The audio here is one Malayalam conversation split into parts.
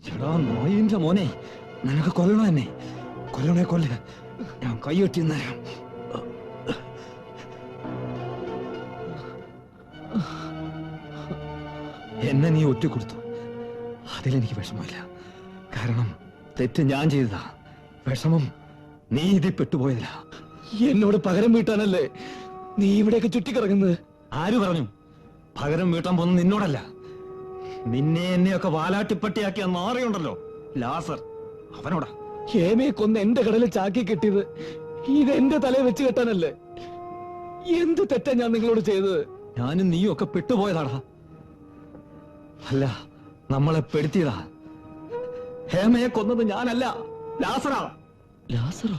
എടാ നായിന്റെ മോനെ, നിനക്ക് കൊല്ലണോ എന്നെ? കൊല്ലണേ കൊല്ല, ഞാൻ കൈയൊട്ടി നേരം. എന്നെ നീ ഒറ്റ കൊടുത്തു, അതിലെനിക്ക് വിഷമമില്ല. കാരണം തെറ്റ് ഞാൻ ചെയ്തതാ. വിഷമം നീ ഇതിൽ പെട്ടുപോയതില്ല. എന്നോട് പകരം വീട്ടാനല്ലേ നീ ഇവിടെയൊക്കെ ചുറ്റിക്കിറങ്ങുന്നത്? ആര് പറഞ്ഞു പകരം വീട്ടാൻ പോകുന്നത്? നിന്നോടല്ല, നിന്നെ എന്നെയൊക്കെ വാലാട്ടിപ്പട്ടിയാക്കിയ നാറിയുണ്ടല്ലോ ലാസർ, അവനോടാ. ഹേമയെ കൊന്ന് എന്റെ കടലിൽ ചാക്കി കെട്ടിയത് ഇതെന്റെ തലയെ വെച്ച് കെട്ടാനല്ലേ? എന്ത് തെറ്റാ ഞാൻ നിങ്ങളോട് ചെയ്തത്? ഞാനും നീയും ഒക്കെ പെട്ടുപോയതാടാ. അല്ല, നമ്മളെ പെടുത്തിയതാ. ഹേമയെ കൊന്നത് ഞാനല്ല, ലാസറാ. ലാസറോ?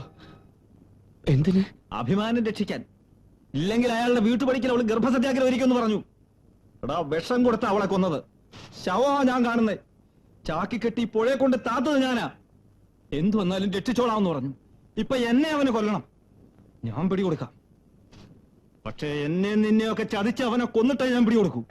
എന്തിന്? അഭിമാനം രക്ഷിക്കാൻ. ഇല്ലെങ്കിൽ അയാളുടെ വീട്ടുപടിക്കൽ അവള് ഗർഭസത്യാഗ്രഹം ഇരിക്കുമെന്ന് പറഞ്ഞു. എടാ, വിഷം കൊടുത്ത അവളെ കൊന്നത്. ശവമാ ഞാൻ കാണുന്നേ. ചാക്കി കെട്ടി പുഴയെ കൊണ്ട് താത്തത് ഞാനാ. എന്തു വന്നാലും രക്ഷിച്ചോളാമെന്ന് പറഞ്ഞു. ഇപ്പൊ എന്നെ അവന് കൊല്ലണം, ഞാൻ പിടികൊടുക്കാം. പക്ഷേ എന്നെ നിന്നെയൊക്കെ ചതിച്ച് അവനെ കൊന്നിട്ടേ ഞാൻ പിടികൊടുക്കൂ.